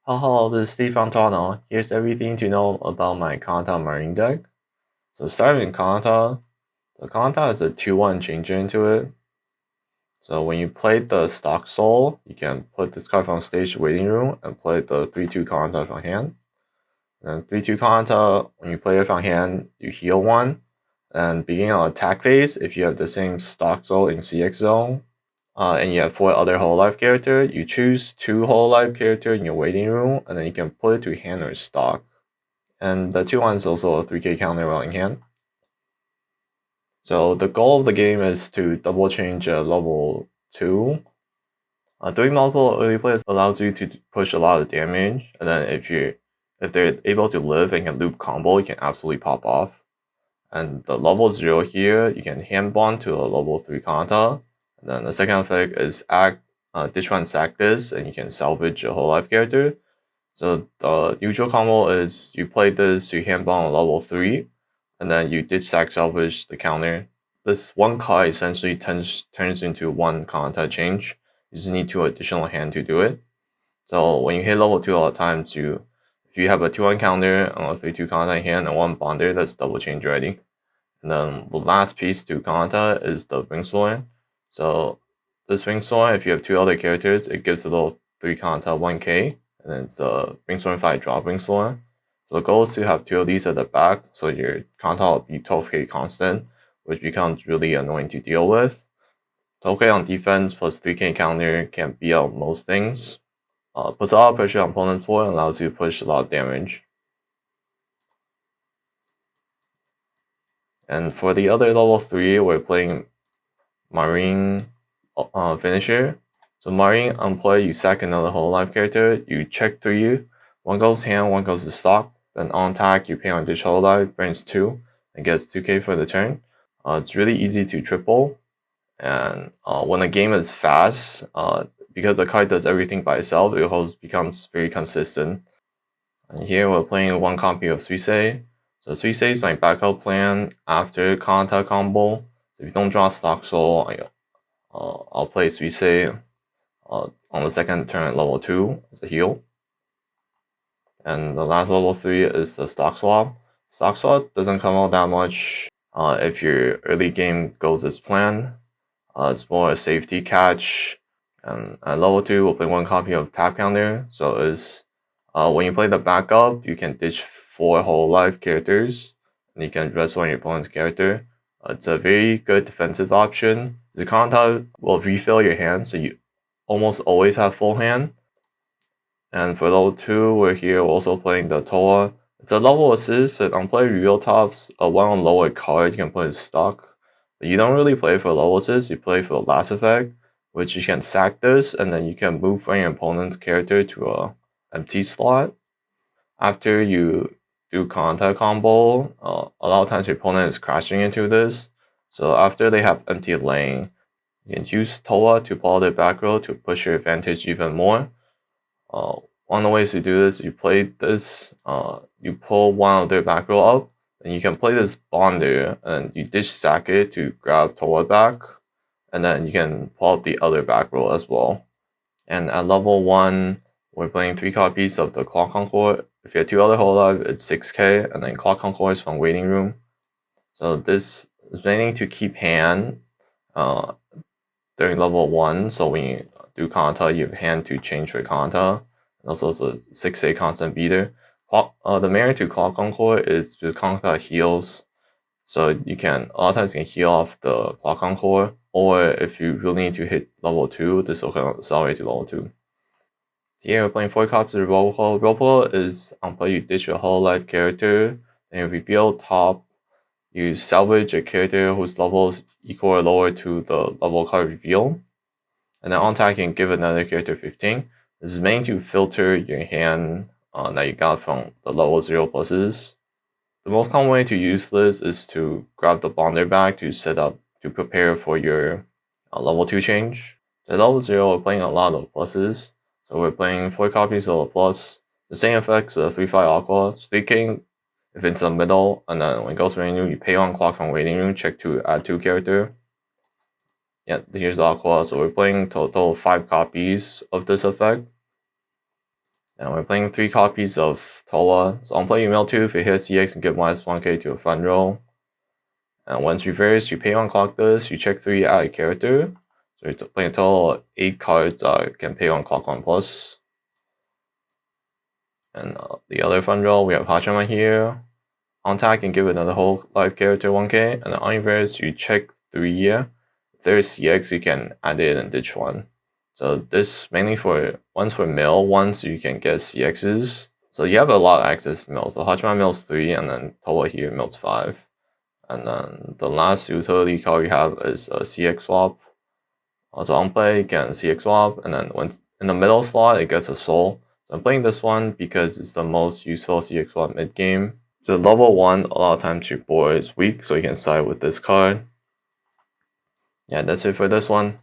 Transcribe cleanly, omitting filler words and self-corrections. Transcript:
Hello, this is Steve Fontano. Here's everything to know about my Kanata Marine deck. So starting with Kanata, the Kanata has a 2-1 changer into it. So when you play the stock soul, you can put this card from stage waiting room and play the 3-2 Kanata from hand. And 3-2 Kanata, when you play it from hand, you heal 1. And beginning on attack phase, if you have the same stock soul in CX zone, and you have 4 other Hololive character, you choose 2 Hololive character in your waiting room, and then you can put it to hand or stock. And the 2-1 is also a 3k counter while in hand. So the goal of the game is to double change level 2. Doing multiple early plays allows you to push a lot of damage, and then if they're able to live and can loop combo, you can absolutely pop off. And the level 0 here, you can hand bond to a level 3 Kanata. And then the second effect is ditch one sack this, and you can salvage a whole life character. So the usual combo is you play this, you hand bond on level 3, and then you ditch sack salvage the counter. This one card essentially turns into one Kanata change. You just need 2 additional hand to do it. So when you hit level 2 all the times, if you have a 2-1 counter on a 3-2 Kanata in hand and 1 bonder, that's double change ready. And then the last piece to Kanata is the Wingsworn. So this Wingsworn, if you have 2 other characters, it gives a little 3 Kanata 1k, and then it's the Wingsworn 5 drop Wingsworn. So the goal is to have 2 of these at the back, so your Kanata will be 12k constant, which becomes really annoying to deal with. 12k on defense plus 3k counter can beat out most things. Puts a lot of pressure on opponents for and allows you to push a lot of damage. And for the other level 3, we're playing Marine finisher. So Marine on play, you sack another Hololive character, you check 3, 1 goes hand, 1 goes to stock, then on attack you pay on dish Hololive, brings 2, and gets 2k for the turn. It's really easy to triple, and when a game is fast, because the card does everything by itself, it becomes very consistent. And here we're playing 1 copy of Suisei. So Suisei is my backup plan after Kanata combo. So if you don't draw stock soul, I'll play Suisei on the second turn at level 2 as a heal. And the last level 3 is the stock swap. Stock swap doesn't come out that much if your early game goes as planned. It's more a safety catch. And at level 2, we'll play 1 copy of tap counter. So when you play the backup, you can ditch 4 Hololive characters, and you can dress on your opponent's character. It's a very good defensive option. The Kanata will refill your hand, so you almost always have full hand. And for level 2, we're here also playing the Toa. It's a level assist, and on play real tops, a 1 on lower card you can put in stock. But you don't really play for level assist, you play for the last effect, which you can sack this, and then you can move from your opponent's character to a empty slot. After you do contact combo, a lot of times your opponent is crashing into this. So after they have empty lane, you can use Toa to pull their back row to push your advantage even more. One of the ways to do this, you play this, you pull one of their back row up, and you can play this Bonder, and you dish sack it to grab Toa back, and then you can pull up the other back row as well. And at level 1, we're playing 3 copies of the Clock Concord. If you have 2 other Hololive, it's 6k, and then Clock Concord is from Waiting Room. So this is planning to keep hand during level 1, so when you do Kanata, you have hand to change for Kanata. And also it's a 6A constant beater. The merit to Clock Concord is because Kanata heals, so a lot of times you can heal off the Clock Concord, or if you really need to hit level 2, this will accelerate to level 2. Here we're playing 4 copies of Roll. Roll is on play you ditch a Hololive character, then you reveal top, you salvage a character whose level is equal or lower to the level card reveal, and then on attack you can give another character 15. This is meant to filter your hand that you got from the level 0 pluses. The most common way to use this is to grab the Bonder back to set up to prepare for your level 2 change. At level 0, we're playing a lot of pluses. So we're playing 4 copies of a plus. The same effects, 3-5 Aqua, speaking if it's in the middle, and then when it goes waiting room, you pay 1 clock from waiting room, check to add 2 character. Yeah, here's Aqua, so we're playing total 5 copies of this effect. And we're playing 3 copies of Towa. So on play, you mill 2. If it hits CX, you get minus 1k to a front row. And once reversed, you pay 1 clock this, you check 3, add a character. So you're playing a total of 8 cards, can pay 1 clock 1 plus. And the other front row, we have Hachima here. On attack, and give another whole life character 1k. And then on reverse, you check 3 here. If there's CX, you can add it and ditch 1. So this mainly for one's for mill, once you can get CXs. So you have a lot of access to mill. So Hachima mills 3, and then Towa here mills 5. And then the last utility card you have is a CX swap. Also on play, you can CX swap, and then when in the middle slot, it gets a soul. So I'm playing this one because it's the most useful CX swap mid game. So level 1, a lot of times your board is weak, so you can side with this card. Yeah, that's it for this one.